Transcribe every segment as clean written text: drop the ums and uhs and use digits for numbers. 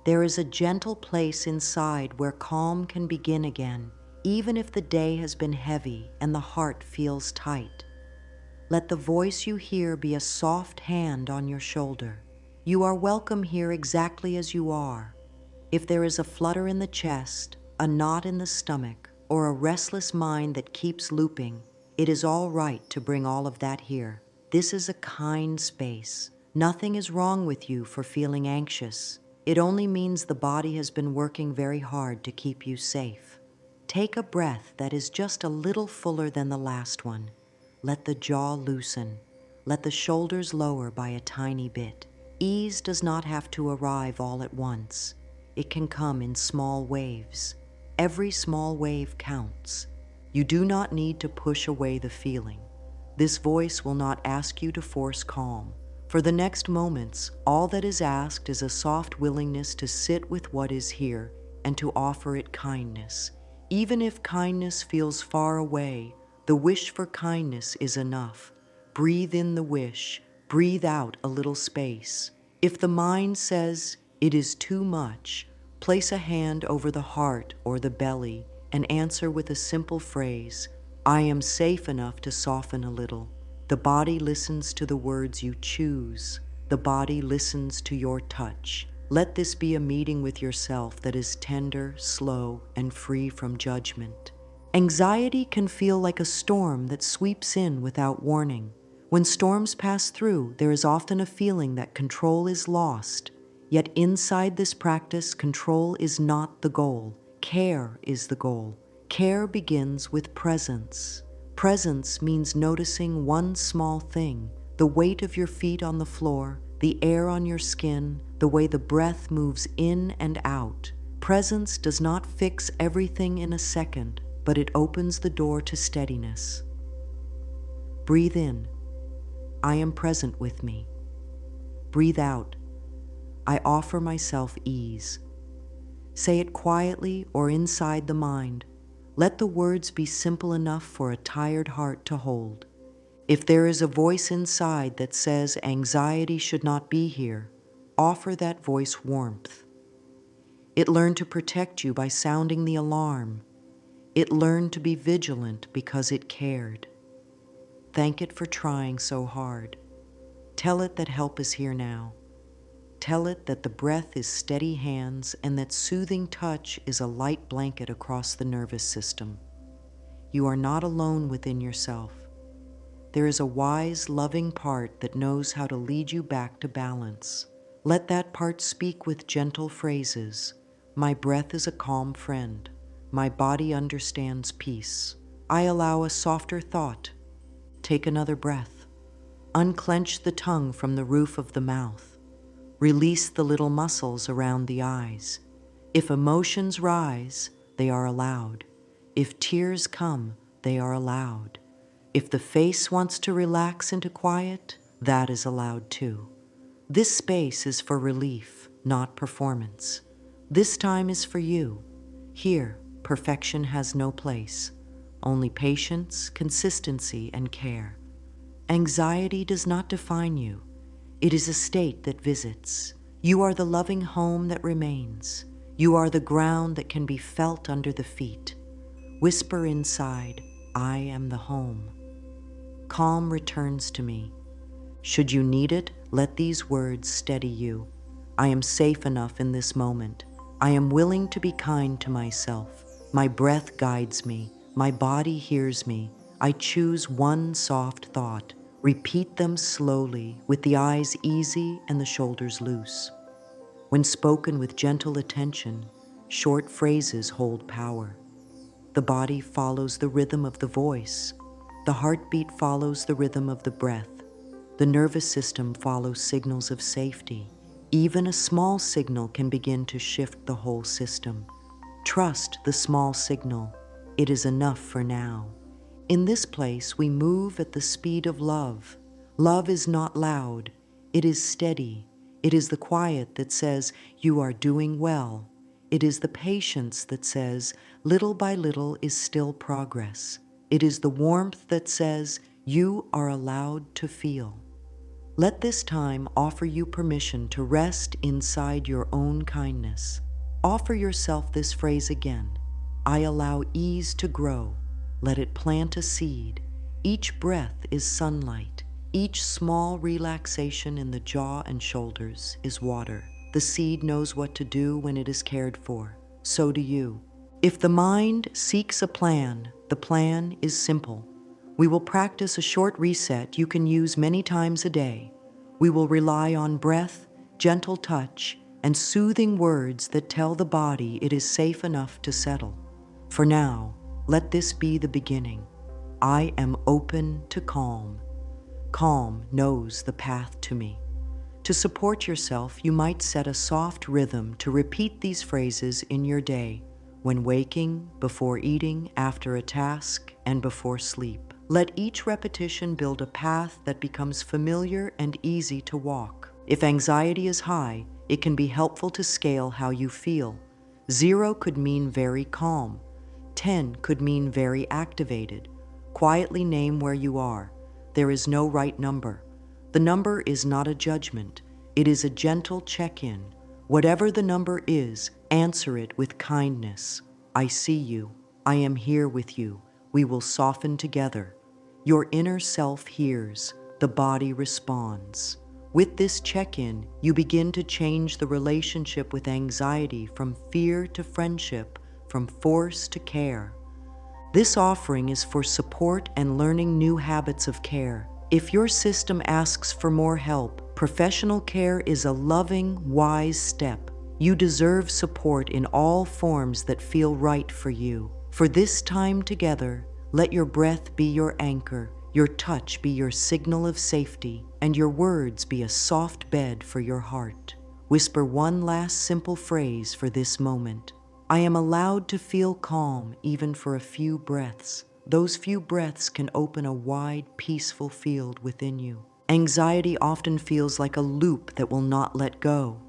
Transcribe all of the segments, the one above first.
There is a gentle place inside where calm can begin again, even if the day has been heavy and the heart feels tight. Let the voice you hear be a soft hand on your shoulder. You are welcome here exactly as you are. If there is a flutter in the chest, a knot in the stomach, or a restless mind that keeps looping, it is all right to bring all of that here. This is a kind space. Nothing is wrong with you for feeling anxious. It only means the body has been working very hard to keep you safe. Take a breath that is just a little fuller than the last one. Let the jaw loosen. Let the shoulders lower by a tiny bit. Ease does not have to arrive all at once. It can come in small waves. Every small wave counts. You do not need to push away the feeling. This voice will not ask you to force calm. For the next moments, all that is asked is a soft willingness to sit with what is here and to offer it kindness. Even if kindness feels far away, the wish for kindness is enough. Breathe in the wish, breathe out a little space. If the mind says it is too much, place a hand over the heart or the belly and answer with a simple phrase, I am safe enough to soften a little. The body listens to the words you choose. The body listens to your touch. Let this be a meeting with yourself that is tender, slow, and free from judgment. Anxiety can feel like a storm that sweeps in without warning. When storms pass through, there is often a feeling that control is lost. Yet inside this practice, control is not the goal. Care is the goal. Care begins with presence. Presence means noticing one small thing, the weight of your feet on the floor, the air on your skin, the way the breath moves in and out. Presence does not fix everything in a second, but it opens the door to steadiness. Breathe in. I am present with me. Breathe out. I offer myself ease. Say it quietly or inside the mind. Let the words be simple enough for a tired heart to hold. If there is a voice inside that says anxiety should not be here, offer that voice warmth. It learned to protect you by sounding the alarm. It learned to be vigilant because it cared. Thank it for trying so hard. Tell it that help is here now. Tell it that the breath is steady hands and that soothing touch is a light blanket across the nervous system. You are not alone within yourself. There is a wise, loving part that knows how to lead you back to balance. Let that part speak with gentle phrases. My breath is a calm friend. My body understands peace. I allow a softer thought. Take another breath. Unclench the tongue from the roof of the mouth. Release the little muscles around the eyes. If emotions rise, they are allowed. If tears come, they are allowed. If the face wants to relax into quiet, that is allowed too. This space is for relief, not performance. This time is for you. Here, perfection has no place. Only patience, consistency, and care. Anxiety does not define you. It is a state that visits. You are the loving home that remains. You are the ground that can be felt under the feet. Whisper inside, I am the home. Calm returns to me. Should you need it, let these words steady you. I am safe enough in this moment. I am willing to be kind to myself. My breath guides me. My body hears me. I choose one soft thought. Repeat them slowly, with the eyes easy and the shoulders loose. When spoken with gentle attention, short phrases hold power. The body follows the rhythm of the voice. The heartbeat follows the rhythm of the breath. The nervous system follows signals of safety. Even a small signal can begin to shift the whole system. Trust the small signal. It is enough for now. In this place, we move at the speed of love. Love is not loud. It is steady. It is the quiet that says, you are doing well. It is the patience that says, little by little is still progress. It is the warmth that says, you are allowed to feel. Let this time offer you permission to rest inside your own kindness. Offer yourself this phrase again. I allow ease to grow. Let it plant a seed. Each breath is sunlight. Each small relaxation in the jaw and shoulders is water. The seed knows what to do when it is cared for. So do you. If the mind seeks a plan, the plan is simple. We will practice a short reset you can use many times a day. We will rely on breath, gentle touch, and soothing words that tell the body it is safe enough to settle. For now, let this be the beginning. I am open to calm. Calm knows the path to me. To support yourself, you might set a soft rhythm to repeat these phrases in your day, when waking, before eating, after a task, and before sleep. Let each repetition build a path that becomes familiar and easy to walk. If anxiety is high, it can be helpful to scale how you feel. 0 could mean very calm. 10 could mean very activated. Quietly name where you are. There is no right number. The number is not a judgment. It is a gentle check-in. Whatever the number is, answer it with kindness. I see you. I am here with you. We will soften together. Your inner self hears. The body responds. With this check-in, you begin to change the relationship with anxiety from fear to friendship, from force to care. This offering is for support and learning new habits of care. If your system asks for more help, professional care is a loving, wise step. You deserve support in all forms that feel right for you. For this time together, let your breath be your anchor, your touch be your signal of safety, and your words be a soft bed for your heart. Whisper one last simple phrase for this moment. I am allowed to feel calm even for a few breaths. Those few breaths can open a wide, peaceful field within you. Anxiety often feels like a loop that will not let go.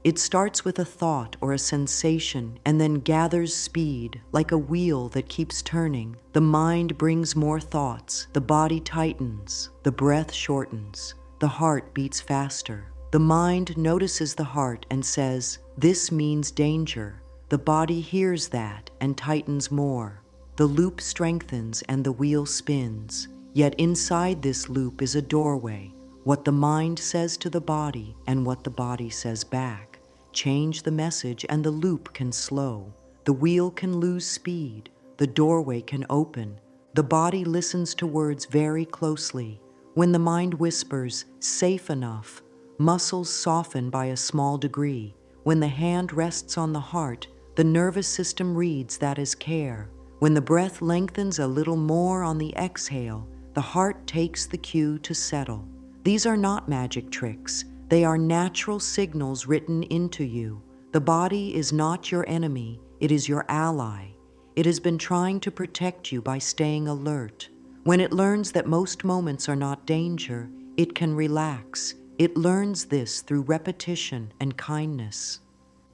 It starts with a thought or a sensation and then gathers speed, like a wheel that keeps turning. The mind brings more thoughts, the body tightens, the breath shortens, the heart beats faster. The mind notices the heart and says, "This means danger." The body hears that and tightens more. The loop strengthens and the wheel spins. Yet inside this loop is a doorway. What the mind says to the body and what the body says back. Change the message and the loop can slow. The wheel can lose speed. The doorway can open. The body listens to words very closely. When the mind whispers, "safe enough," muscles soften by a small degree. When the hand rests on the heart, the nervous system reads that as care. When the breath lengthens a little more on the exhale, the heart takes the cue to settle. These are not magic tricks. They are natural signals written into you. The body is not your enemy. It is your ally. It has been trying to protect you by staying alert. When it learns that most moments are not danger, it can relax. It learns this through repetition and kindness.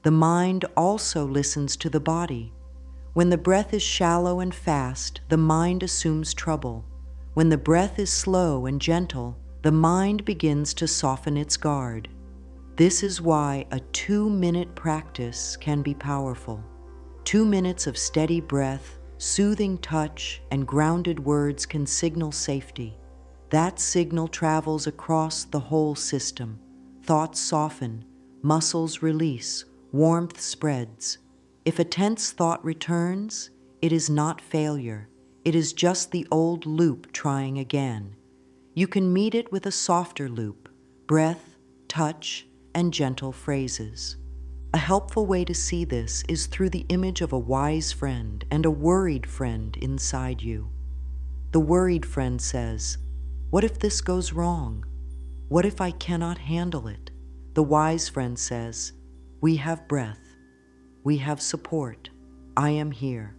The mind also listens to the body. When the breath is shallow and fast, the mind assumes trouble. When the breath is slow and gentle, the mind begins to soften its guard. This is why a 2-minute practice can be powerful. 2 minutes of steady breath, soothing touch, and grounded words can signal safety. That signal travels across the whole system. Thoughts soften, muscles release, warmth spreads. If a tense thought returns, it is not failure. It is just the old loop trying again. You can meet it with a softer loop, breath, touch, and gentle phrases. A helpful way to see this is through the image of a wise friend and a worried friend inside you. The worried friend says, "What if this goes wrong? What if I cannot handle it?" The wise friend says, "We have breath. We have support. I am here."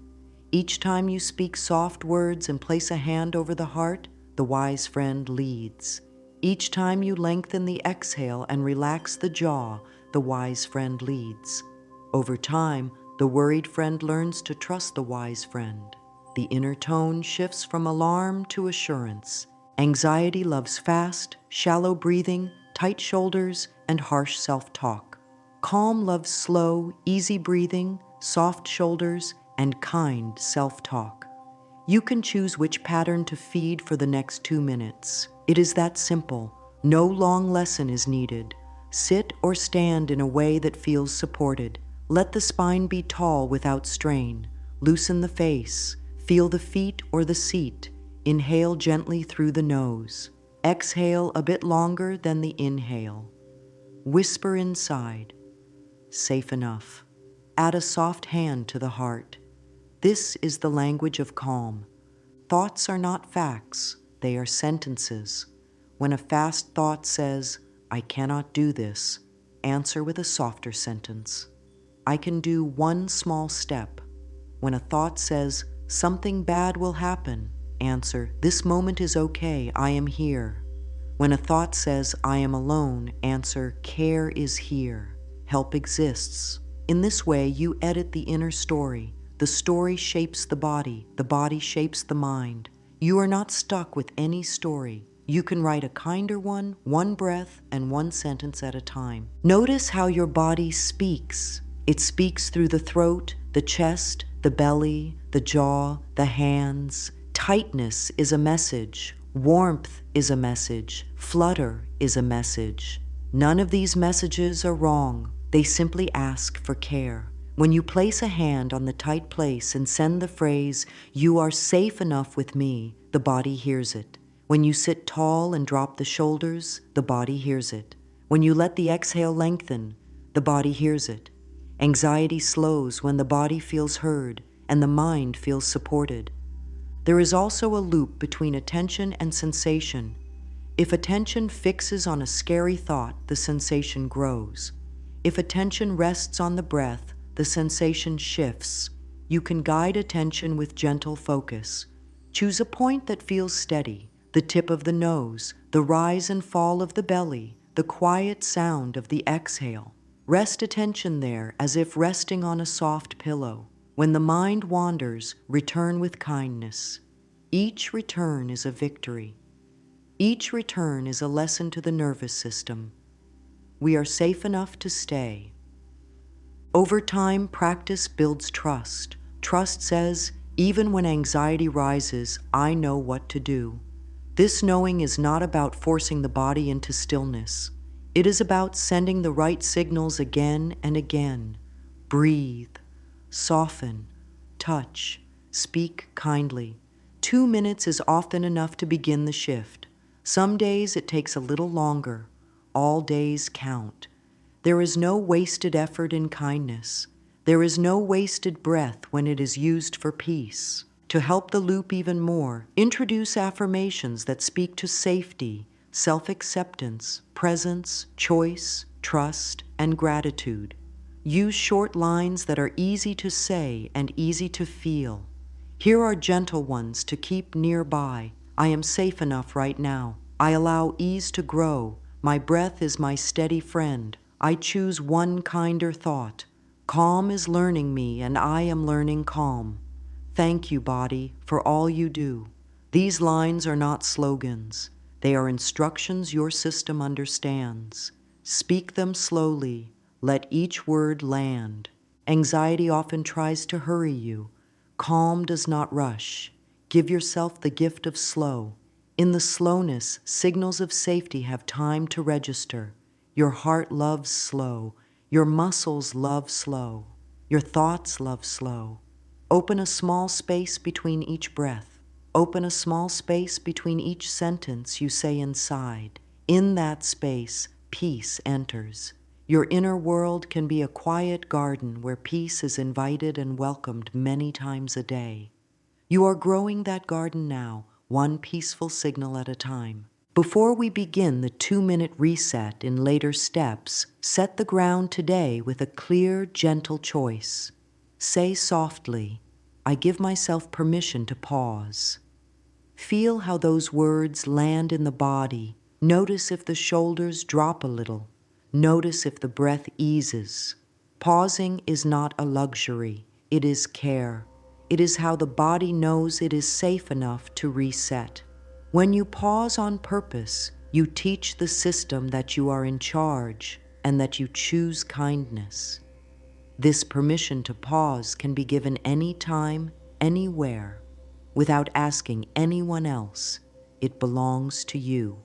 Each time you speak soft words and place a hand over the heart, the wise friend leads. Each time you lengthen the exhale and relax the jaw, the wise friend leads. Over time, the worried friend learns to trust the wise friend. The inner tone shifts from alarm to assurance. Anxiety loves fast, shallow breathing, tight shoulders, and harsh self-talk. Calm loves slow, easy breathing, soft shoulders, and kind self-talk. You can choose which pattern to feed for the next 2 minutes. It is that simple. No long lesson is needed. Sit or stand in a way that feels supported. Let the spine be tall without strain. Loosen the face. Feel the feet or the seat. Inhale gently through the nose. Exhale a bit longer than the inhale. Whisper inside, safe enough. Add a soft hand to the heart. This is the language of calm. Thoughts are not facts, they are sentences. When a fast thought says, I cannot do this, answer with a softer sentence. I can do one small step. When a thought says, something bad will happen, answer, this moment is okay, I am here. When a thought says, I am alone, answer, care is here, help exists. In this way, you edit the inner story. The story shapes the body shapes the mind. You are not stuck with any story. You can write a kinder one breath and one sentence at a time. Notice how your body speaks. It speaks through the throat, the chest, the belly, the jaw, the hands. Tightness is a message. Warmth is a message. Flutter is a message. None of these messages are wrong. They simply ask for care. When you place a hand on the tight place and send the phrase, you are safe enough with me, the body hears it. When you sit tall and drop the shoulders, the body hears it. When you let the exhale lengthen, the body hears it. Anxiety slows when the body feels heard and the mind feels supported. There is also a loop between attention and sensation. If attention fixes on a scary thought, the sensation grows. If attention rests on the breath, the sensation shifts. You can guide attention with gentle focus. Choose a point that feels steady, the tip of the nose, the rise and fall of the belly, the quiet sound of the exhale. Rest attention there as if resting on a soft pillow. When the mind wanders, return with kindness. Each return is a victory. Each return is a lesson to the nervous system. We are safe enough to stay. Over time, practice builds trust. Trust says, even when anxiety rises, I know what to do. This knowing is not about forcing the body into stillness. It is about sending the right signals again and again. Breathe, soften, touch, speak kindly. 2 minutes is often enough to begin the shift. Some days it takes a little longer. All days count. There is no wasted effort in kindness. There is no wasted breath when it is used for peace. To help the loop even more, introduce affirmations that speak to safety, self-acceptance, presence, choice, trust, and gratitude. Use short lines that are easy to say and easy to feel. Here are gentle ones to keep nearby. I am safe enough right now. I allow ease to grow. My breath is my steady friend. I choose one kinder thought. Calm is learning me, and I am learning calm. Thank you, body, for all you do. These lines are not slogans. They are instructions your system understands. Speak them slowly. Let each word land. Anxiety often tries to hurry you. Calm does not rush. Give yourself the gift of slow. In the slowness, signals of safety have time to register. Your heart loves slow. Your muscles love slow. Your thoughts love slow. Open a small space between each breath. Open a small space between each sentence you say inside. In that space, peace enters. Your inner world can be a quiet garden where peace is invited and welcomed many times a day. You are growing that garden now, one peaceful signal at a time. Before we begin the 2-minute reset in later steps, set the ground today with a clear, gentle choice. Say softly, I give myself permission to pause. Feel how those words land in the body. Notice if the shoulders drop a little. Notice if the breath eases. Pausing is not a luxury, it is care. It is how the body knows it is safe enough to reset. When you pause on purpose, you teach the system that you are in charge and that you choose kindness. This permission to pause can be given anytime, anywhere, without asking anyone else. It belongs to you.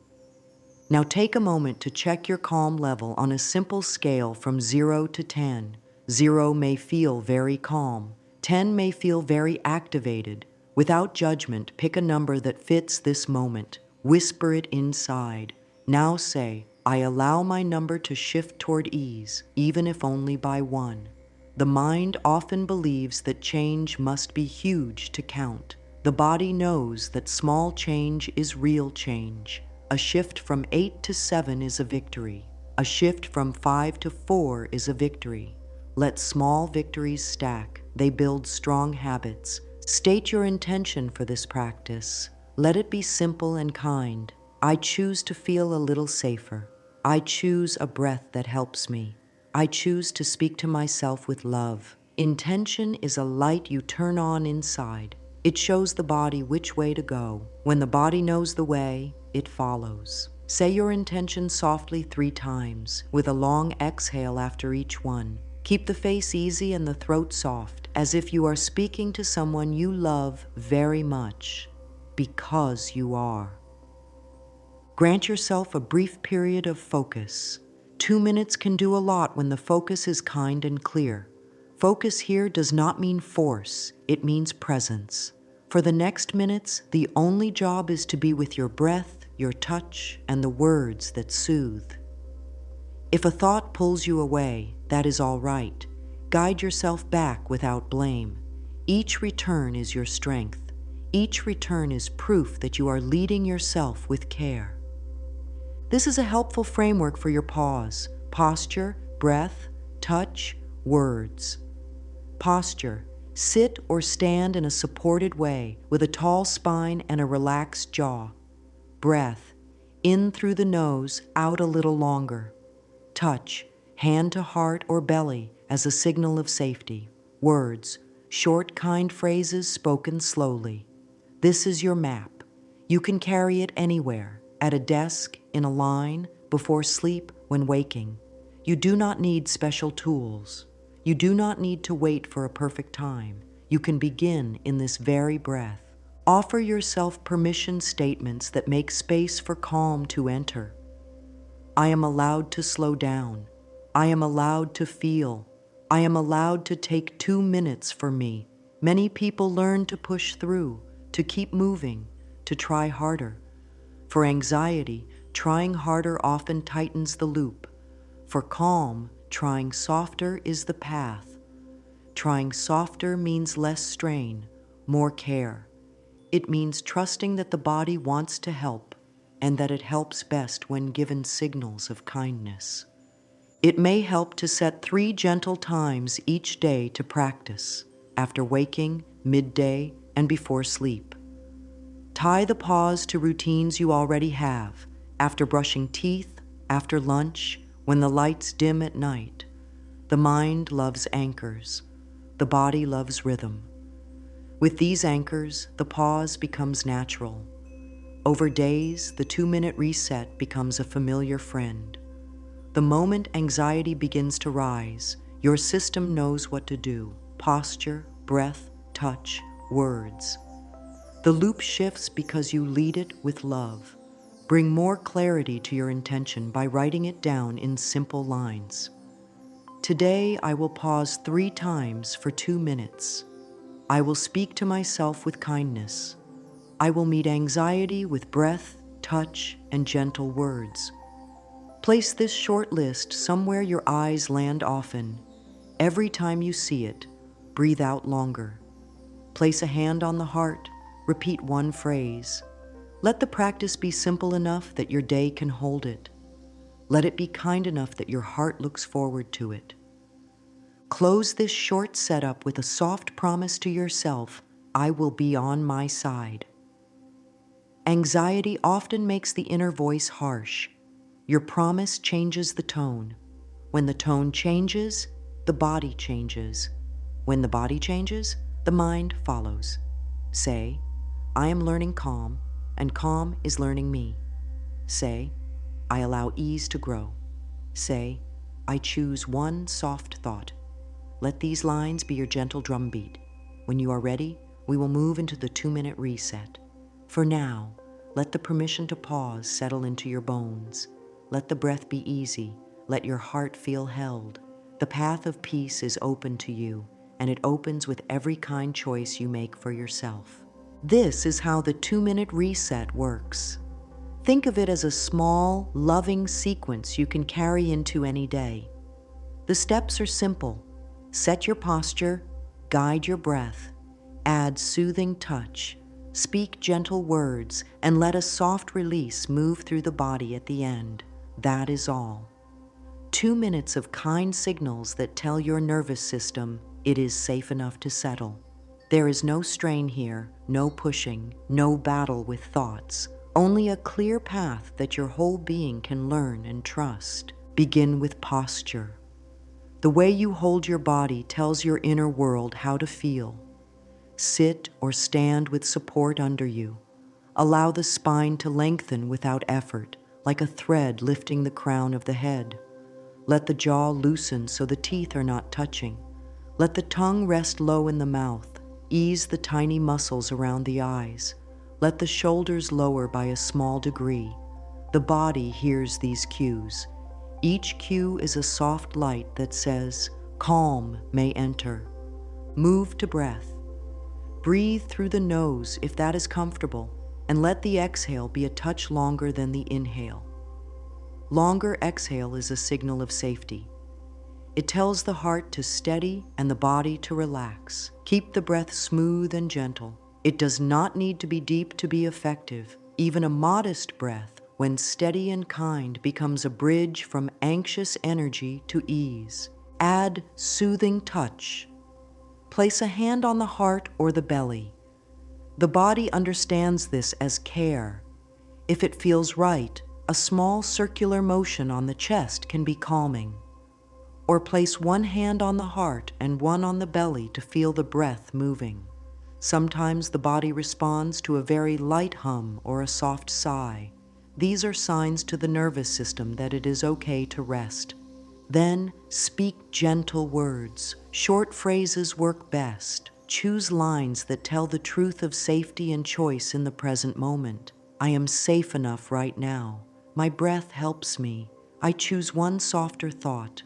Now take a moment to check your calm level on a simple scale from 0 to 10. 0 may feel very calm. 10 may feel very activated. Without judgment, pick a number that fits this moment. Whisper it inside. Now say, I allow my number to shift toward ease, even if only by 1. The mind often believes that change must be huge to count. The body knows that small change is real change. A shift from 8 to 7 is a victory. A shift from 5 to 4 is a victory. Let small victories stack. They build strong habits. State your intention for this practice. Let it be simple and kind. I choose to feel a little safer. I choose a breath that helps me. I choose to speak to myself with love. Intention is a light you turn on inside. It shows the body which way to go. When the body knows the way, it follows. Say your intention softly 3 times, with a long exhale after each one. Keep the face easy and the throat soft, as if you are speaking to someone you love very much, because you are. Grant yourself a brief period of focus. 2 minutes can do a lot when the focus is kind and clear. Focus here does not mean force, it means presence. For the next minutes, the only job is to be with your breath, your touch, and the words that soothe. If a thought pulls you away, that is all right. Guide yourself back without blame. Each return is your strength. Each return is proof that you are leading yourself with care. This is a helpful framework for your pause: posture, breath, touch, words. Posture: sit or stand in a supported way with a tall spine and a relaxed jaw. Breath: in through the nose, out a little longer. Touch: hand to heart or belly as a signal of safety. Words: short, kind phrases spoken slowly. This is your map. You can carry it anywhere, at a desk, in a line, before sleep, when waking. You do not need special tools. You do not need to wait for a perfect time. You can begin in this very breath. Offer yourself permission statements that make space for calm to enter. I am allowed to slow down. I am allowed to feel. I am allowed to take 2 minutes for me. Many people learn to push through, to keep moving, to try harder. For anxiety, trying harder often tightens the loop. For calm, trying softer is the path. Trying softer means less strain, more care. It means trusting that the body wants to help and that it helps best when given signals of kindness. It may help to set 3 gentle times each day to practice: after waking, midday, and before sleep. Tie the pause to routines you already have: after brushing teeth, after lunch, when the lights dim at night. The mind loves anchors. The body loves rhythm. With these anchors, the pause becomes natural. Over days, the 2-minute reset becomes a familiar friend. The moment anxiety begins to rise, your system knows what to do: posture, breath, touch, words. The loop shifts because you lead it with love. Bring more clarity to your intention by writing it down in simple lines. Today, I will pause 3 times for 2 minutes. I will speak to myself with kindness. I will meet anxiety with breath, touch, and gentle words. Place this short list somewhere your eyes land often. Every time you see it, breathe out longer. Place a hand on the heart. Repeat 1 phrase. Let the practice be simple enough that your day can hold it. Let it be kind enough that your heart looks forward to it. Close this short setup with a soft promise to yourself: I will be on my side. Anxiety often makes the inner voice harsh. Your promise changes the tone. When the tone changes, the body changes. When the body changes, the mind follows. Say, I am learning calm. and calm is learning me. Say, I allow ease to grow. Say, I choose one soft thought. Let these lines be your gentle drumbeat. When you are ready, we will move into the 2-minute reset. For now, let the permission to pause settle into your bones. Let the breath be easy. Let your heart feel held. The path of peace is open to you, and it opens with every kind choice you make for yourself. This is how the 2-minute reset works. Think of it as a small, loving sequence you can carry into any day. The steps are simple. Set your posture, guide your breath, add soothing touch, speak gentle words, and let a soft release move through the body at the end. That is all. 2 minutes of kind signals that tell your nervous system it is safe enough to settle. There is no strain here, no pushing, no battle with thoughts, only a clear path that your whole being can learn and trust. Begin with posture. The way you hold your body tells your inner world how to feel. Sit or stand with support under you. Allow the spine to lengthen without effort, like a thread lifting the crown of the head. Let the jaw loosen so the teeth are not touching. Let the tongue rest low in the mouth. Ease the tiny muscles around the eyes. Let the shoulders lower by a small degree. The body hears these cues. Each cue is a soft light that says, calm may enter. Move to breath. Breathe through the nose if that is comfortable, and let the exhale be a touch longer than the inhale. Longer exhale is a signal of safety. It tells the heart to steady and the body to relax. Keep the breath smooth and gentle. It does not need to be deep to be effective. Even a modest breath, when steady and kind, becomes a bridge from anxious energy to ease. Add soothing touch. Place a hand on the heart or the belly. The body understands this as care. If it feels right, a small circular motion on the chest can be calming. Or place one hand on the heart and one on the belly to feel the breath moving. Sometimes the body responds to a very light hum or a soft sigh. These are signs to the nervous system that it is okay to rest. Then speak gentle words. Short phrases work best. Choose lines that tell the truth of safety and choice in the present moment. I am safe enough right now. My breath helps me. I choose one softer thought.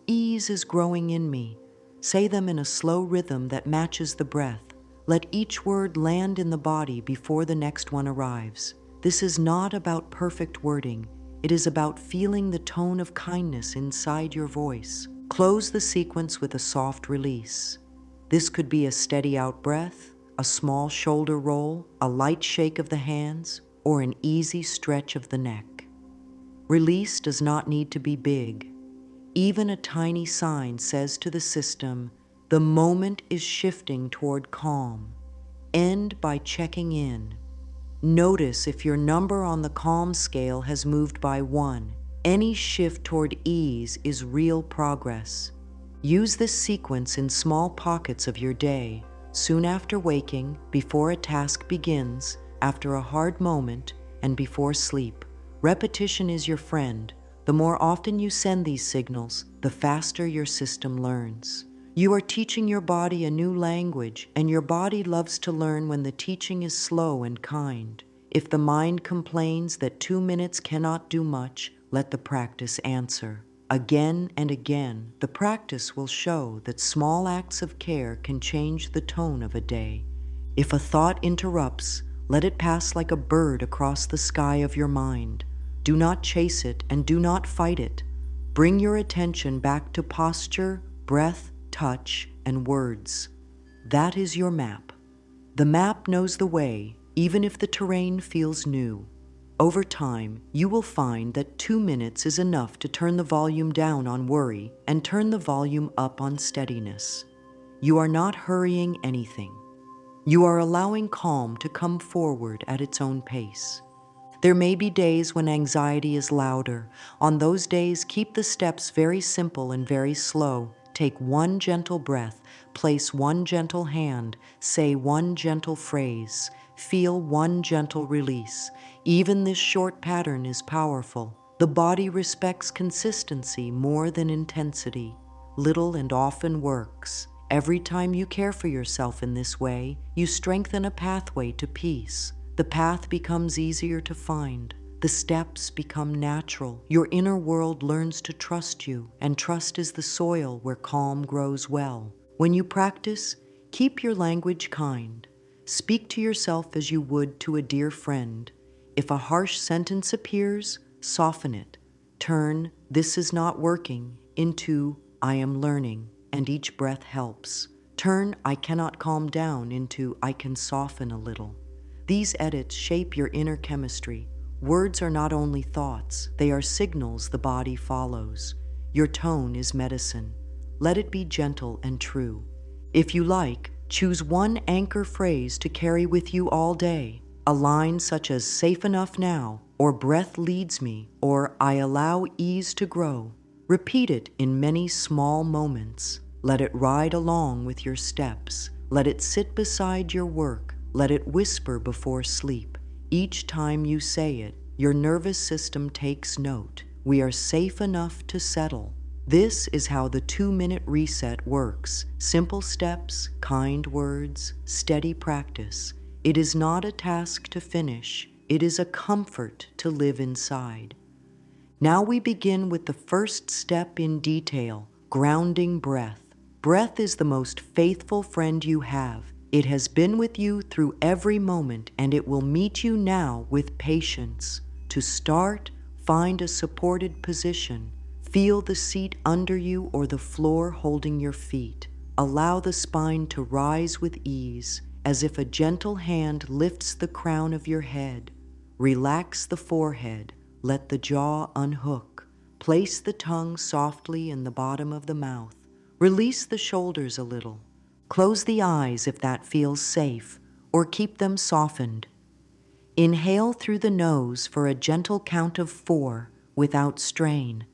Ease is growing in me. Say them in a slow rhythm that matches the breath. Let each word land in the body before the next one arrives. This is not about perfect wording. It is about feeling the tone of kindness inside your voice. Close the sequence with a soft release. This could be a steady out breath, a small shoulder roll, a light shake of the hands, or an easy stretch of the neck. Release does not need to be big. Even a tiny sign says to the system, the moment is shifting toward calm. End by checking in. Notice if your number on the calm scale has moved by 1. Any shift toward ease is real progress. Use this sequence in small pockets of your day, soon after waking, before a task begins, after a hard moment, and before sleep. Repetition is your friend. The more often you send these signals, the faster your system learns. You are teaching your body a new language, and your body loves to learn when the teaching is slow and kind. If the mind complains that 2 minutes cannot do much, let the practice answer. Again and again, the practice will show that small acts of care can change the tone of a day. If a thought interrupts, let it pass like a bird across the sky of your mind. Do not chase it and do not fight it. Bring your attention back to posture, breath, touch, and words. That is your map. The map knows the way, even if the terrain feels new. Over time, you will find that 2 minutes is enough to turn the volume down on worry and turn the volume up on steadiness. You are not hurrying anything. You are allowing calm to come forward at its own pace. There may be days when anxiety is louder. On those days, keep the steps very simple and very slow. take one gentle breath, place one gentle hand, say one gentle phrase, feel one gentle release. Even this short pattern is powerful. The body respects consistency more than intensity. Little and often works. Every time you care for yourself in this way, you strengthen a pathway to peace. The path becomes easier to find. The steps become natural. Your inner world learns to trust you, and trust is the soil where calm grows well. When you practice, keep your language kind. Speak to yourself as you would to a dear friend. If a harsh sentence appears, soften it. Turn "this is not working" into "I am learning," and each breath helps. Turn "I cannot calm down" into "I can soften a little." These edits shape your inner chemistry. Words are not only thoughts, they are signals the body follows. Your tone is medicine. Let it be gentle and true. If you like, choose one anchor phrase to carry with you all day. A line such as "safe enough now," or "breath leads me," or "I allow ease to grow." Repeat it in many small moments. Let it ride along with your steps. Let it sit beside your work. Let it whisper before sleep. Each time you say it, your nervous system takes note. We are safe enough to settle. This is how the 2-minute reset works. Simple steps, kind words, steady practice. It is not a task to finish. It is a comfort to live inside. Now we begin with the first step in detail, grounding breath. Breath is the most faithful friend you have. It has been with you through every moment, and it will meet you now with patience. To start, find a supported position. Feel the seat under you or the floor holding your feet. Allow the spine to rise with ease, as if a gentle hand lifts the crown of your head. Relax the forehead. Let the jaw unhook. Place the tongue softly in the bottom of the mouth. Release the shoulders a little. Close the eyes if that feels safe, or keep them softened. Inhale through the nose for a gentle count of 4 without strain.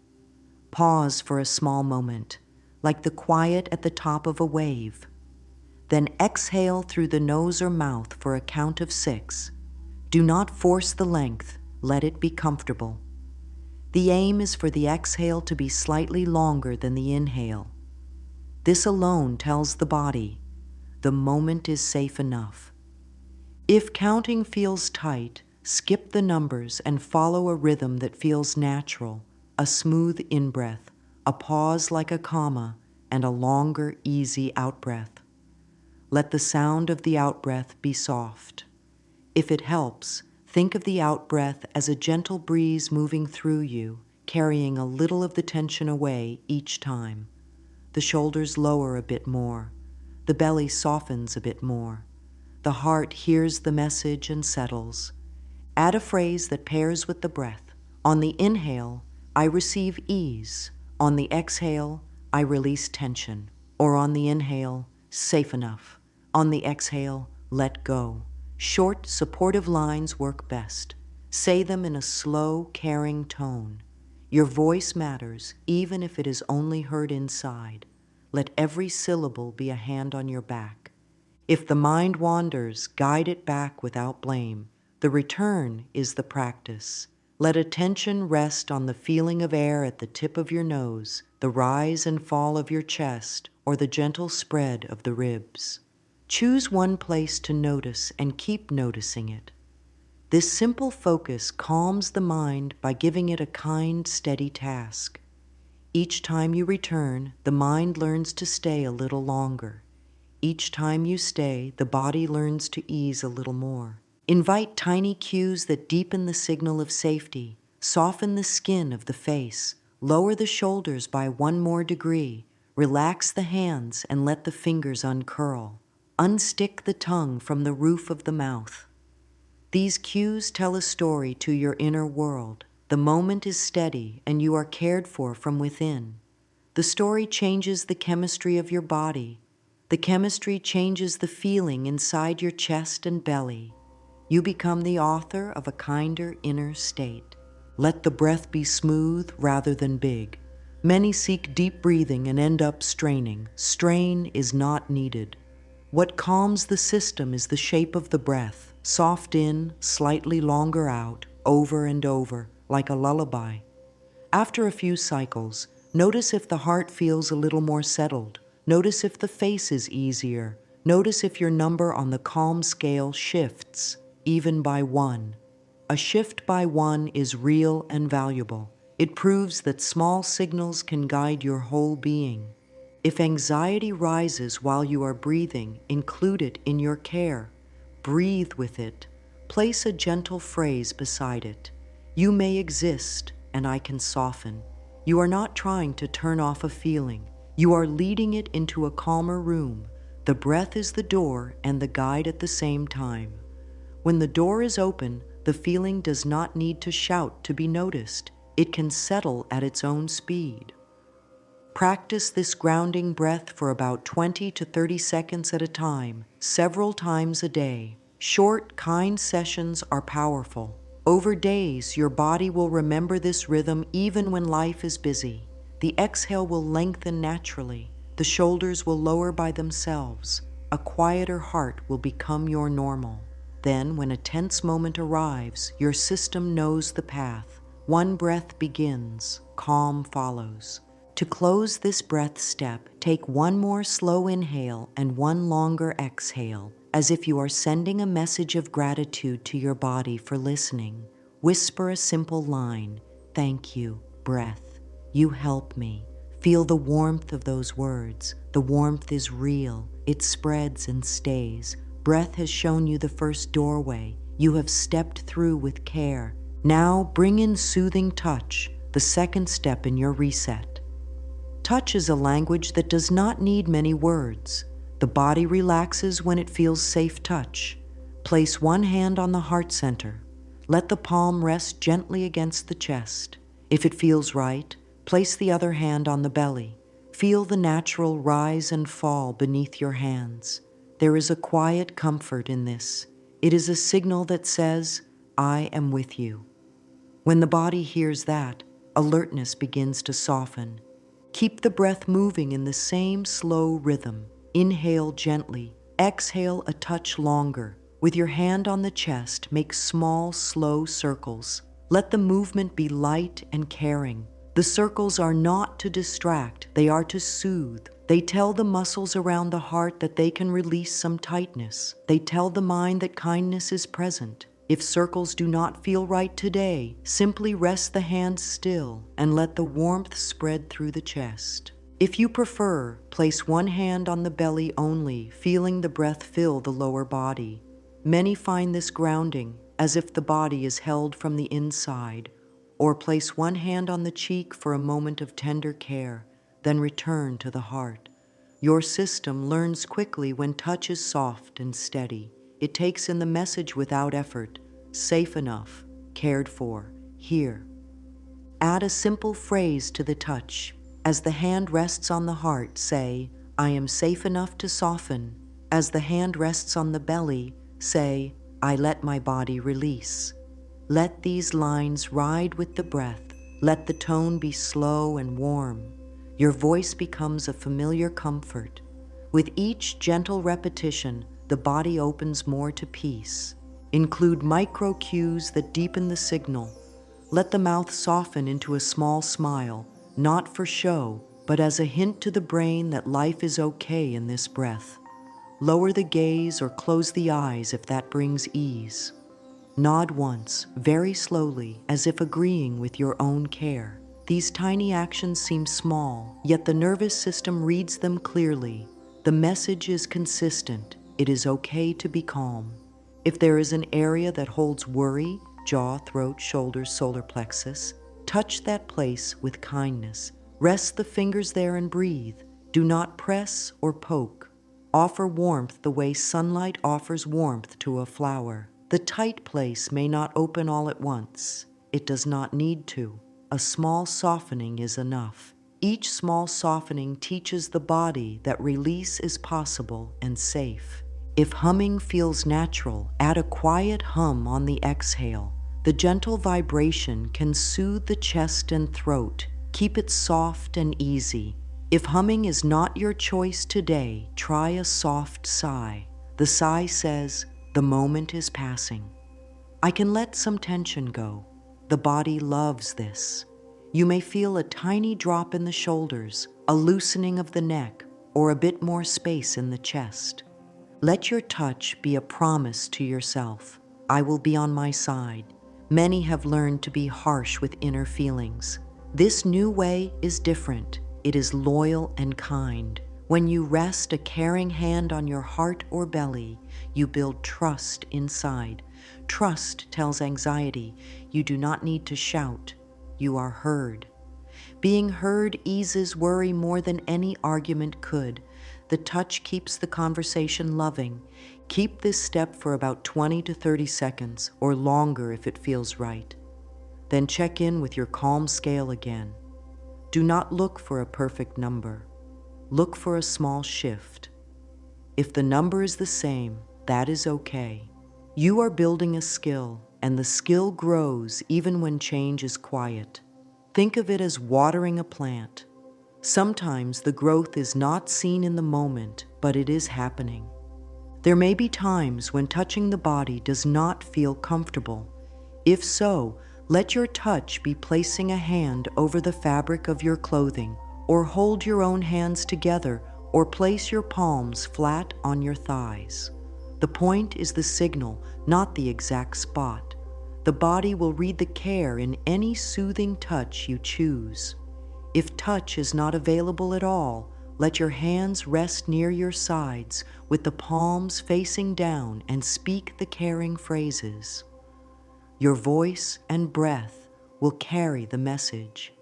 Pause for a small moment, like the quiet at the top of a wave. Then exhale through the nose or mouth for a count of 6. Do not force the length, let it be comfortable. The aim is for the exhale to be slightly longer than the inhale. This alone tells the body, the moment is safe enough. If counting feels tight, skip the numbers and follow a rhythm that feels natural, a smooth in-breath, a pause like a comma, and a longer, easy out-breath. Let the sound of the out-breath be soft. If it helps, think of the out-breath as a gentle breeze moving through you, carrying a little of the tension away each time. The shoulders lower a bit more. The belly softens a bit more. The heart hears the message and settles. Add a phrase that pairs with the breath. On the inhale, I receive ease. On the exhale, I release tension. Or on the inhale, safe enough. On the exhale, let go. Short, supportive lines work best. Say them in a slow, caring tone. Your voice matters, even if it is only heard inside. Let every syllable be a hand on your back. If the mind wanders, guide it back without blame. The return is the practice. Let attention rest on the feeling of air at the tip of your nose, the rise and fall of your chest, or the gentle spread of the ribs. Choose one place to notice and keep noticing it. This simple focus calms the mind by giving it a kind, steady task. Each time you return, the mind learns to stay a little longer. Each time you stay, the body learns to ease a little more. Invite tiny cues that deepen the signal of safety. Soften the skin of the face. Lower the shoulders by 1 more degree. Relax the hands and let the fingers uncurl. Unstick the tongue from the roof of the mouth. These cues tell a story to your inner world. The moment is steady and you are cared for from within. The story changes the chemistry of your body. The chemistry changes the feeling inside your chest and belly. You become the author of a kinder inner state. Let the breath be smooth rather than big. Many seek deep breathing and end up straining. Strain is not needed. What calms the system is the shape of the breath, soft in, slightly longer out, over and over, like a lullaby. After a few cycles, notice if the heart feels a little more settled. Notice if the face is easier. Notice if your number on the calm scale shifts, even by 1. A shift by 1 is real and valuable. It proves that small signals can guide your whole being. If anxiety rises while you are breathing, include it in your care. Breathe with it. Place a gentle phrase beside it. You may exist, and I can soften. You are not trying to turn off a feeling. You are leading it into a calmer room. The breath is the door and the guide at the same time. When the door is open, the feeling does not need to shout to be noticed. It can settle at its own speed. Practice this grounding breath for about 20 to 30 seconds at a time, several times a day. Short, kind sessions are powerful. Over days, your body will remember this rhythm even when life is busy. The exhale will lengthen naturally. The shoulders will lower by themselves. A quieter heart will become your normal. Then, when a tense moment arrives, your system knows the path. One breath begins, calm follows. To close this breath step, take one more slow inhale and one longer exhale, as if you are sending a message of gratitude to your body for listening. Whisper a simple line, "Thank you, breath. You help me." Feel the warmth of those words. The warmth is real. It spreads and stays. Breath has shown you the first doorway. You have stepped through with care. Now bring in soothing touch, the second step in your reset. Touch is a language that does not need many words. The body relaxes when it feels safe touch. Place one hand on the heart center. Let the palm rest gently against the chest. If it feels right, place the other hand on the belly. Feel the natural rise and fall beneath your hands. There is a quiet comfort in this. It is a signal that says, "I am with you." When the body hears that, alertness begins to soften. Keep the breath moving in the same slow rhythm. Inhale gently, exhale a touch longer. With your hand on the chest, make small, slow circles. Let the movement be light and caring. The circles are not to distract, they are to soothe. They tell the muscles around the heart that they can release some tightness. They tell the mind that kindness is present. If circles do not feel right today, simply rest the hands still and let the warmth spread through the chest. If you prefer, place one hand on the belly only, feeling the breath fill the lower body. Many find this grounding, as if the body is held from the inside. Or place one hand on the cheek for a moment of tender care, then return to the heart. Your system learns quickly when touch is soft and steady. It takes in the message without effort, safe enough, cared for, here. Add a simple phrase to the touch. As the hand rests on the heart, say, "I am safe enough to soften." As the hand rests on the belly, say, "I let my body release." Let these lines ride with the breath. Let the tone be slow and warm. Your voice becomes a familiar comfort. With each gentle repetition, the body opens more to peace. Include micro cues that deepen the signal. Let the mouth soften into a small smile, not for show, but as a hint to the brain that life is okay in this breath. Lower the gaze or close the eyes if that brings ease. Nod once, very slowly, as if agreeing with your own care. These tiny actions seem small, yet the nervous system reads them clearly. The message is consistent. It is okay to be calm. If there is an area that holds worry, jaw, throat, shoulders, solar plexus, touch that place with kindness. Rest the fingers there and breathe. Do not press or poke. Offer warmth the way sunlight offers warmth to a flower. The tight place may not open all at once. It does not need to. A small softening is enough. Each small softening teaches the body that release is possible and safe. If humming feels natural, add a quiet hum on the exhale. The gentle vibration can soothe the chest and throat. Keep it soft and easy. If humming is not your choice today, try a soft sigh. The sigh says, "The moment is passing. I can let some tension go. The body loves this." You may feel a tiny drop in the shoulders, a loosening of the neck, or a bit more space in the chest. Let your touch be a promise to yourself. I will be on my side. Many have learned to be harsh with inner feelings. This new way is different. It is loyal and kind. When you rest a caring hand on your heart or belly, you build trust inside. Trust tells anxiety, you do not need to shout. You are heard. Being heard eases worry more than any argument could. The touch keeps the conversation loving. Keep this step for about 20 to 30 seconds, or longer if it feels right. Then check in with your calm scale again. Do not look for a perfect number. Look for a small shift. If the number is the same, that is okay. You are building a skill, and the skill grows even when change is quiet. Think of it as watering a plant. Sometimes the growth is not seen in the moment, but it is happening. There may be times when touching the body does not feel comfortable. If so, let your touch be placing a hand over the fabric of your clothing, or hold your own hands together, or place your palms flat on your thighs. The point is the signal, not the exact spot. The body will read the care in any soothing touch you choose. If touch is not available at all, let your hands rest near your sides with the palms facing down and speak the caring phrases. Your voice and breath will carry the message.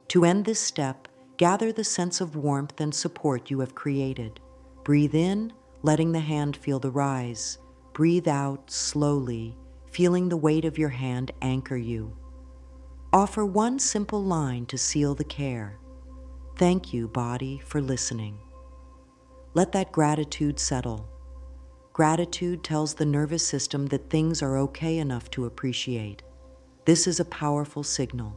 To end this step, gather the sense of warmth and support you have created. Breathe in, letting the hand feel the rise. Breathe out slowly, feeling the weight of your hand anchor you. Offer one simple line to seal the care. Thank you, body, for listening. Let that gratitude settle. Gratitude tells the nervous system that things are okay enough to appreciate. This is a powerful signal.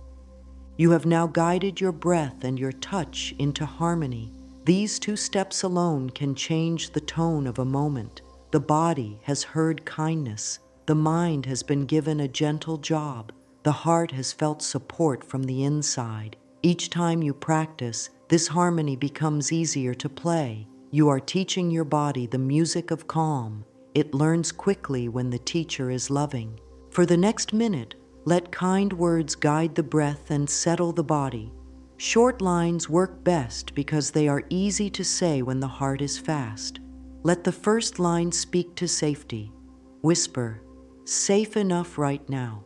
You have now guided your breath and your touch into harmony. These two steps alone can change the tone of a moment. The body has heard kindness. The mind has been given a gentle job. The heart has felt support from the inside. Each time you practice, this harmony becomes easier to play. You are teaching your body the music of calm. It learns quickly when the teacher is loving. For the next minute, let kind words guide the breath and settle the body. Short lines work best because they are easy to say when the heart is fast. Let the first line speak to safety. Whisper, "Safe enough right now."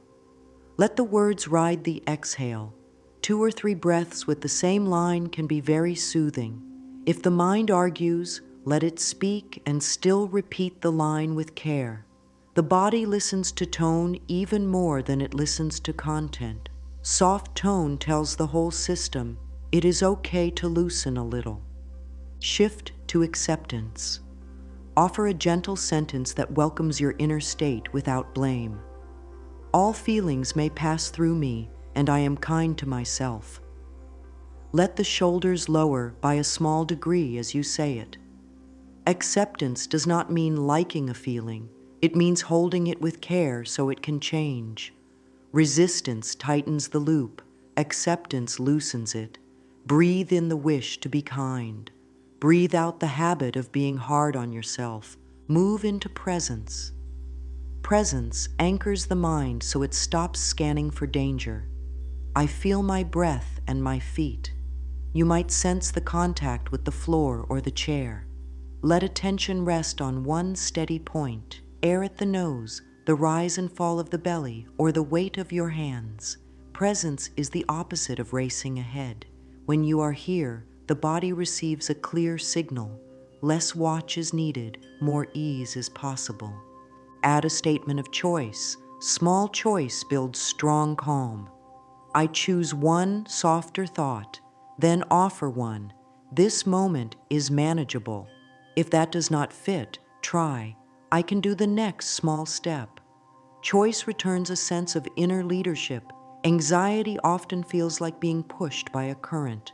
Let the words ride the exhale. 2 or 3 breaths with the same line can be very soothing. If the mind argues, let it speak and still repeat the line with care. The body listens to tone even more than it listens to content. Soft tone tells the whole system, it is okay to loosen a little. Shift to acceptance. Offer a gentle sentence that welcomes your inner state without blame. All feelings may pass through me, and I am kind to myself. Let the shoulders lower by a small degree as you say it. Acceptance does not mean liking a feeling. It means holding it with care so it can change. Resistance tightens the loop. Acceptance loosens it. Breathe in the wish to be kind. Breathe out the habit of being hard on yourself. Move into presence. Presence anchors the mind so it stops scanning for danger. I feel my breath and my feet. You might sense the contact with the floor or the chair. Let attention rest on one steady point. Air at the nose, the rise and fall of the belly, or the weight of your hands. Presence is the opposite of racing ahead. When you are here, the body receives a clear signal. Less watch is needed, more ease is possible. Add a statement of choice. Small choice builds strong calm. I choose one softer thought, then offer one. This moment is manageable. If that does not fit, try. I can do the next small step. Choice returns a sense of inner leadership. Anxiety often feels like being pushed by a current.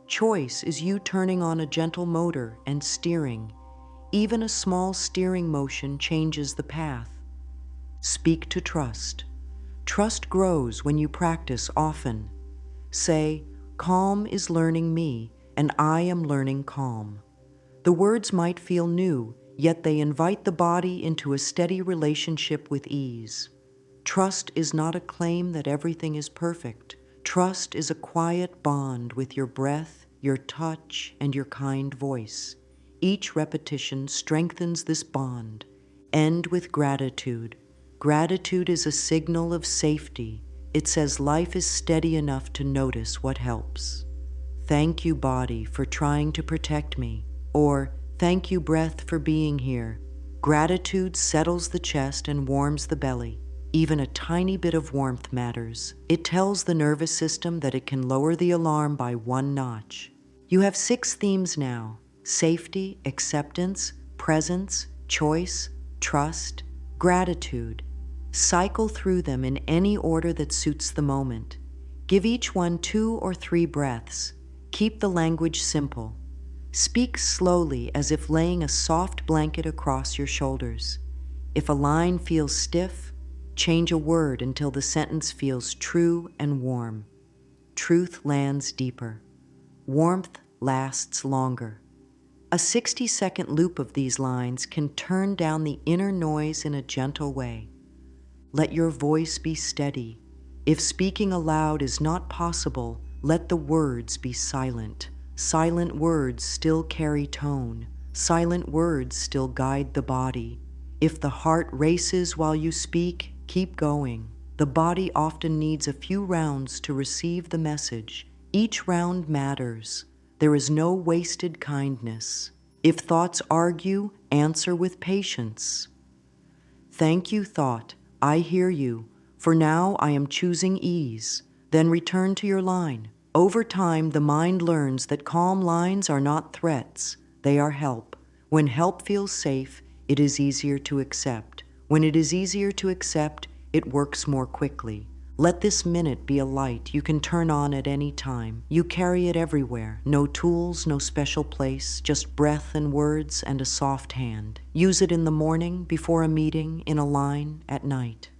Choice is you turning on a gentle motor and steering. Even a small steering motion changes the path. Speak to trust. Trust grows when you practice often. Say, "Calm is learning me, and I am learning calm." The words might feel new, yet they invite the body into a steady relationship with ease. Trust is not a claim that everything is perfect. Trust is a quiet bond with your breath, your touch, and your kind voice. Each repetition strengthens this bond. End with gratitude. Gratitude is a signal of safety. It says life is steady enough to notice what helps. Thank you, body, for trying to protect me. Or, thank you, breath, for being here. Gratitude settles the chest and warms the belly. Even a tiny bit of warmth matters. It tells the nervous system that it can lower the alarm by one notch. You have 6 themes now: safety, acceptance, presence, choice, trust, gratitude. Cycle through them in any order that suits the moment. Give each one 2 or 3 breaths. Keep the language simple. Speak slowly, as if laying a soft blanket across your shoulders. If a line feels stiff, change a word until the sentence feels true and warm. Truth lands deeper. Warmth lasts longer. A 60-second loop of these lines can turn down the inner noise in a gentle way. Let your voice be steady. If speaking aloud is not possible, let the words be silent. Silent words still carry tone. Silent words still guide the body. If the heart races while you speak, keep going. The body often needs a few rounds to receive the message. Each round matters. There is no wasted kindness. If thoughts argue, answer with patience. Thank you, thought. I hear you. For now, I am choosing ease. Then return to your line. Over time, the mind learns that calm lines are not threats. They are help. When help feels safe, it is easier to accept. When it is easier to accept, it works more quickly. Let this minute be a light you can turn on at any time. You carry it everywhere. No tools, no special place, just breath and words and a soft hand. Use it in the morning, before a meeting, in a line, at night.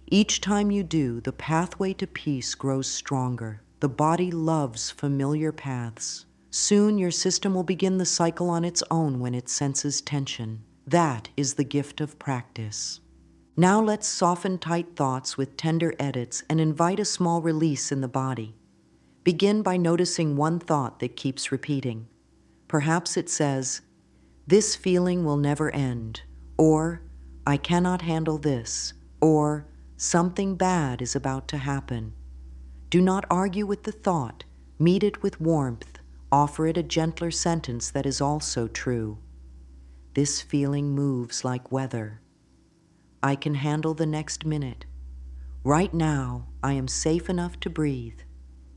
Each time you do, the pathway to peace grows stronger. The body loves familiar paths. Soon your system will begin the cycle on its own when it senses tension. That is the gift of practice. Now let's soften tight thoughts with tender edits and invite a small release in the body. Begin by noticing one thought that keeps repeating. Perhaps it says, "This feeling will never end," or "I cannot handle this," or "Something bad is about to happen." Do not argue with the thought. Meet it with warmth. Offer it a gentler sentence that is also true. This feeling moves like weather. I can handle the next minute. Right now, I am safe enough to breathe.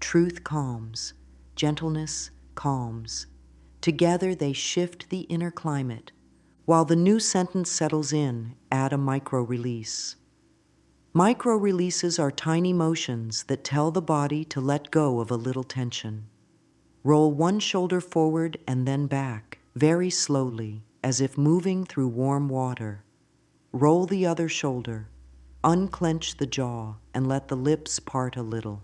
Truth calms. Gentleness calms. Together they shift the inner climate. While the new sentence settles in, add a micro-release. Micro-releases are tiny motions that tell the body to let go of a little tension. Roll one shoulder forward and then back, very slowly, as if moving through warm water. Roll the other shoulder. Unclench the jaw and let the lips part a little.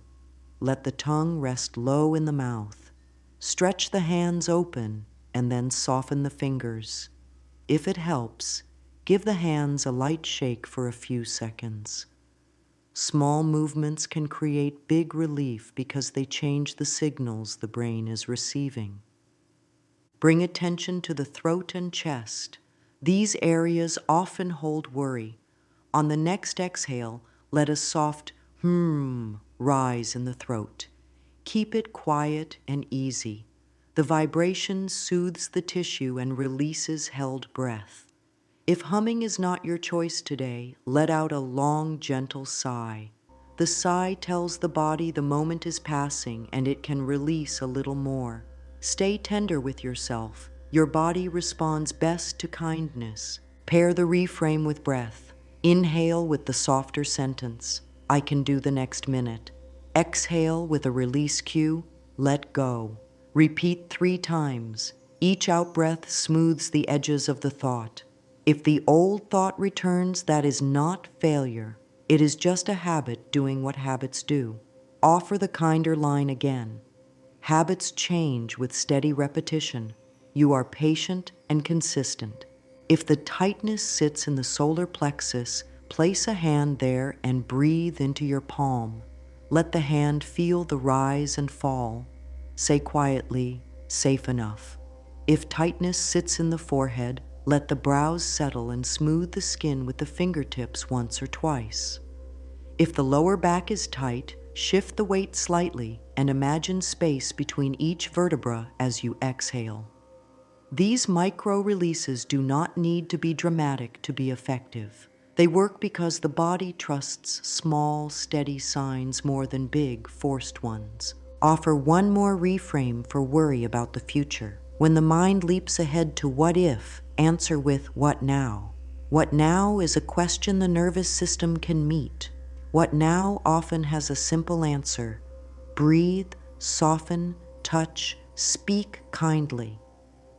Let the tongue rest low in the mouth. Stretch the hands open and then soften the fingers. If it helps, give the hands a light shake for a few seconds. Small movements can create big relief because they change the signals the brain is receiving. Bring attention to the throat and chest. These areas often hold worry. On the next exhale, let a soft rise in the throat. Keep it quiet and easy. The vibration soothes the tissue and releases held breath. If humming is not your choice today, let out a long, gentle sigh. The sigh tells the body the moment is passing and it can release a little more. Stay tender with yourself. Your body responds best to kindness. Pair the reframe with breath. Inhale with the softer sentence, "I can do the next minute." Exhale with a release cue, let go. Repeat 3 times. Each out-breath smooths the edges of the thought. If the old thought returns, that is not failure. It is just a habit doing what habits do. Offer the kinder line again. Habits change with steady repetition. You are patient and consistent. If the tightness sits in the solar plexus, place a hand there and breathe into your palm. Let the hand feel the rise and fall. Say quietly, safe enough. If tightness sits in the forehead, let the brows settle and smooth the skin with the fingertips once or twice. If the lower back is tight, shift the weight slightly and imagine space between each vertebra as you exhale. These micro-releases do not need to be dramatic to be effective. They work because the body trusts small, steady signs more than big, forced ones. Offer one more reframe for worry about the future. When the mind leaps ahead to what if, answer with what now. What now is a question the nervous system can meet. What now often has a simple answer. Breathe, soften, touch, speak kindly.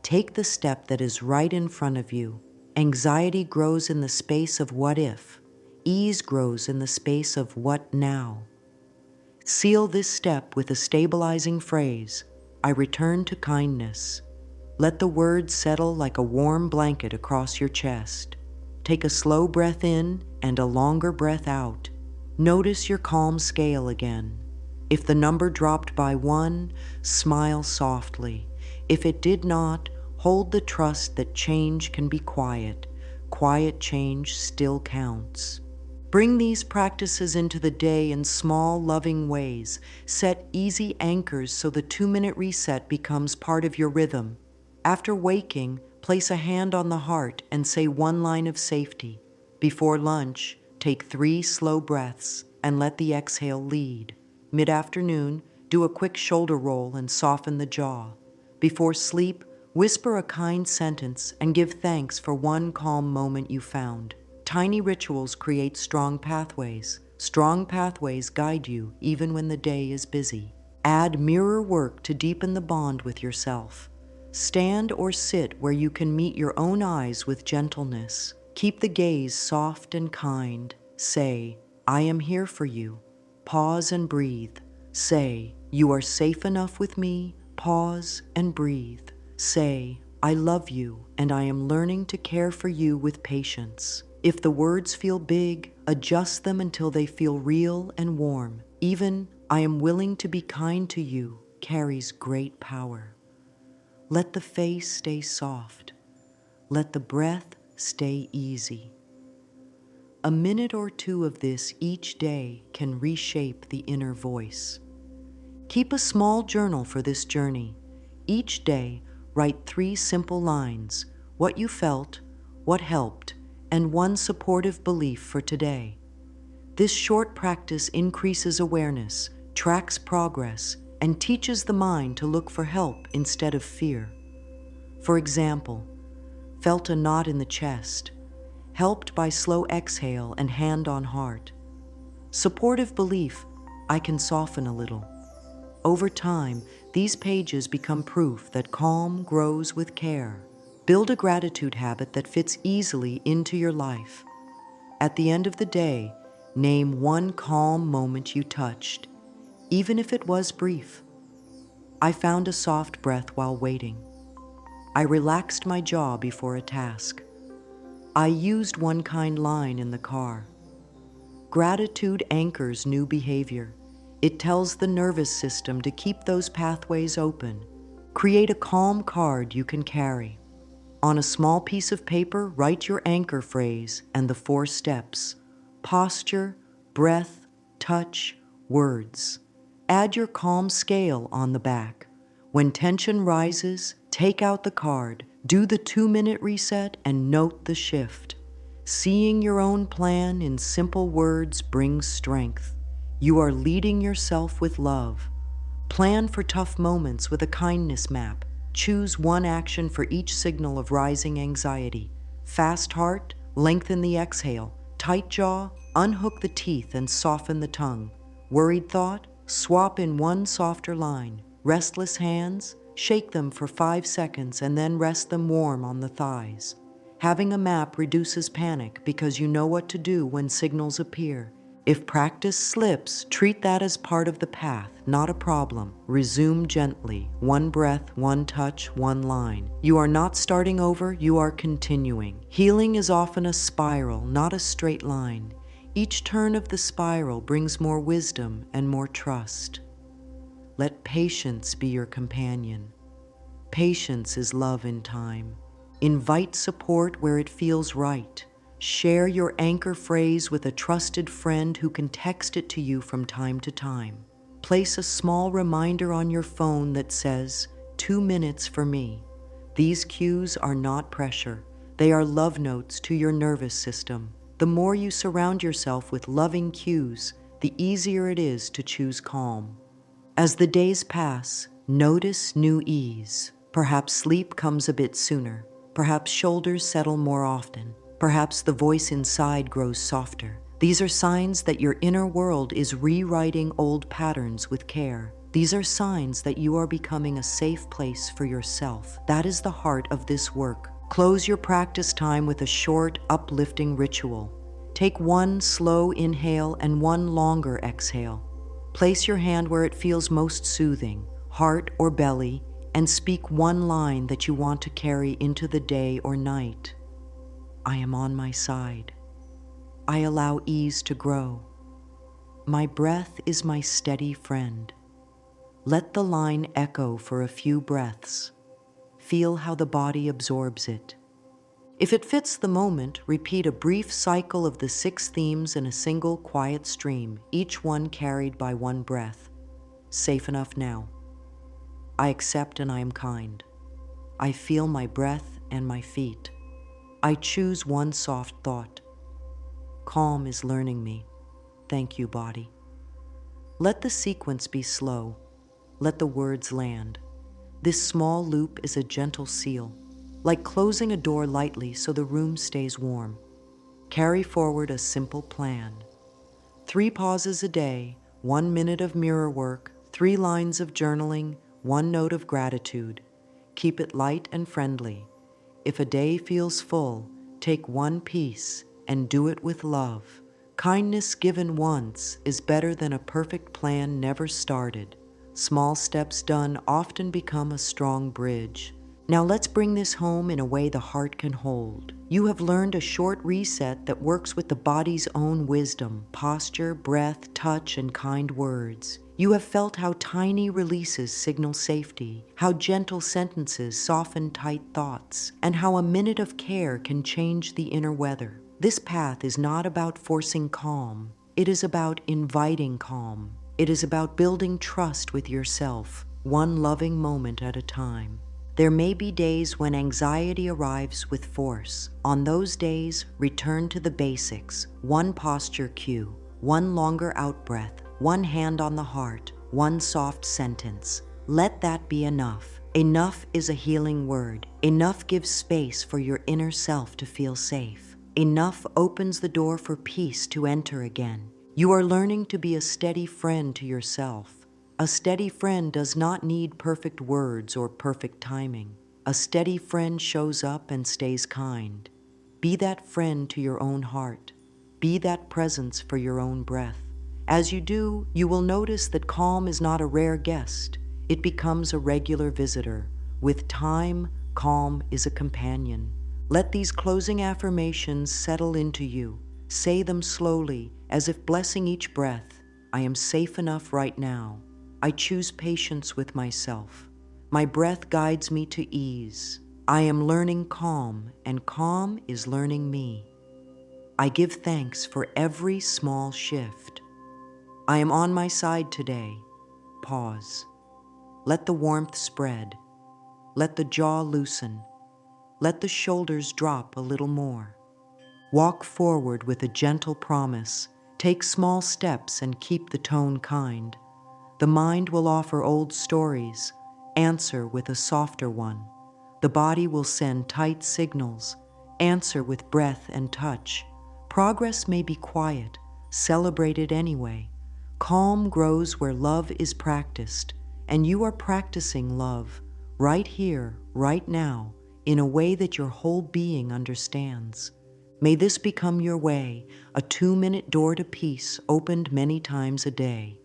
Take the step that is right in front of you. Anxiety grows in the space of what if. Ease grows in the space of what now. Seal this step with a stabilizing phrase, I return to kindness. Let the words settle like a warm blanket across your chest. Take a slow breath in and a longer breath out. Notice your calm scale again. If the number dropped by 1, smile softly. If it did not, hold the trust that change can be quiet. Quiet change still counts. Bring these practices into the day in small, loving ways. Set easy anchors so the 2-minute reset becomes part of your rhythm. After waking, place a hand on the heart and say one line of safety. Before lunch, take 3 slow breaths and let the exhale lead. Mid-afternoon, do a quick shoulder roll and soften the jaw. Before sleep, whisper a kind sentence and give thanks for one calm moment you found. Tiny rituals create strong pathways. Strong pathways guide you even when the day is busy. Add mirror work to deepen the bond with yourself. Stand or sit where you can meet your own eyes with gentleness. Keep the gaze soft and kind. Say, I am here for you. Pause and breathe. Say, you are safe enough with me. Pause and breathe. Say, I love you and I am learning to care for you with patience. If the words feel big, adjust them until they feel real and warm. Even, I am willing to be kind to you, carries great power. Let the face stay soft. Let the breath stay easy. A minute or 2 of this each day can reshape the inner voice. Keep a small journal for this journey. Each day, write 3 simple lines, what you felt, what helped, and one supportive belief for today. This short practice increases awareness, tracks progress, and teaches the mind to look for help instead of fear. For example, felt a knot in the chest, helped by slow exhale and hand on heart. Supportive belief, I can soften a little. Over time, these pages become proof that calm grows with care. Build a gratitude habit that fits easily into your life. At the end of the day, name one calm moment you touched, even if it was brief. I found a soft breath while waiting. I relaxed my jaw before a task. I used one kind line in the car. Gratitude anchors new behavior. It tells the nervous system to keep those pathways open. Create a calm card you can carry. On a small piece of paper, write your anchor phrase and the 4 steps. Posture, breath, touch, words. Add your calm scale on the back. When tension rises, take out the card, do the 2-minute reset, and note the shift. Seeing your own plan in simple words brings strength. You are leading yourself with love. Plan for tough moments with a kindness map. Choose one action for each signal of rising anxiety. Fast heart, lengthen the exhale. Tight jaw, unhook the teeth and soften the tongue. Worried thought, Swap in one softer line. Restless hands, shake them for 5 seconds and then rest them warm on the thighs. Having a map reduces panic because you know what to do when signals appear. If practice slips, treat that as part of the path, not a problem. Resume gently. One breath, one touch, one line. You are not starting over, you are continuing. Healing is often a spiral, not a straight line. Each turn of the spiral brings more wisdom and more trust. Let patience be your companion. Patience is love in time. Invite support where it feels right. Share your anchor phrase with a trusted friend who can text it to you from time to time. Place a small reminder on your phone that says, 2 minutes for me. These cues are not pressure. They are love notes to your nervous system. The more you surround yourself with loving cues, the easier it is to choose calm. As the days pass, notice new ease. Perhaps sleep comes a bit sooner. Perhaps shoulders settle more often. Perhaps the voice inside grows softer. These are signs that your inner world is rewriting old patterns with care. These are signs that you are becoming a safe place for yourself. That is the heart of this work. Close your practice time with a short, uplifting ritual. Take one slow inhale and one longer exhale. Place your hand where it feels most soothing, heart or belly, and speak one line that you want to carry into the day or night. I am on my side. I allow ease to grow. My breath is my steady friend. Let the line echo for a few breaths. Feel how the body absorbs it. If it fits the moment, repeat a brief cycle of the 6 themes in a single quiet stream, each one carried by one breath. Safe enough now. I accept and I am kind. I feel my breath and my feet. I choose one soft thought. Calm is learning me. Thank you, body. Let the sequence be slow. Let the words land. This small loop is a gentle seal, like closing a door lightly so the room stays warm. Carry forward a simple plan. 3 pauses a day, 1 minute of mirror work, 3 lines of journaling, 1 note of gratitude. Keep it light and friendly. If a day feels full, take one piece and do it with love. Kindness given once is better than a perfect plan never started. Small steps done often become a strong bridge. Now let's bring this home in a way the heart can hold. You have learned a short reset that works with the body's own wisdom, posture, breath, touch, and kind words. You have felt how tiny releases signal safety, how gentle sentences soften tight thoughts, and how a minute of care can change the inner weather. This path is not about forcing calm. It is about inviting calm. It is about building trust with yourself, one loving moment at a time. There may be days when anxiety arrives with force. On those days, return to the basics. One posture cue, one longer out-breath, one hand on the heart, one soft sentence. Let that be enough. Enough is a healing word. Enough gives space for your inner self to feel safe. Enough opens the door for peace to enter again. You are learning to be a steady friend to yourself. A steady friend does not need perfect words or perfect timing. A steady friend shows up and stays kind. Be that friend to your own heart. Be that presence for your own breath. As you do, you will notice that calm is not a rare guest. It becomes a regular visitor. With time, calm is a companion. Let these closing affirmations settle into you. Say them slowly, as if blessing each breath. I am safe enough right now. I choose patience with myself. My breath guides me to ease. I am learning calm, and calm is learning me. I give thanks for every small shift. I am on my side today. Pause. Let the warmth spread. Let the jaw loosen. Let the shoulders drop a little more. Walk forward with a gentle promise. Take small steps and keep the tone kind. The mind will offer old stories. Answer with a softer one. The body will send tight signals. Answer with breath and touch. Progress may be quiet. Celebrate it anyway. Calm grows where love is practiced, and you are practicing love right here, right now, in a way that your whole being understands. May this become your way, a 2-minute door to peace opened many times a day.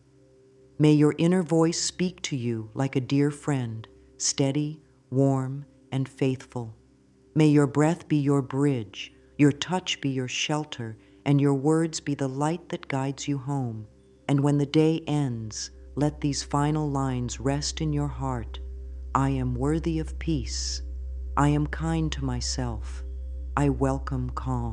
May your inner voice speak to you like a dear friend, steady, warm, and faithful. May your breath be your bridge, your touch be your shelter, and your words be the light that guides you home. And when the day ends, let these final lines rest in your heart. I am worthy of peace. I am kind to myself. I welcome calm.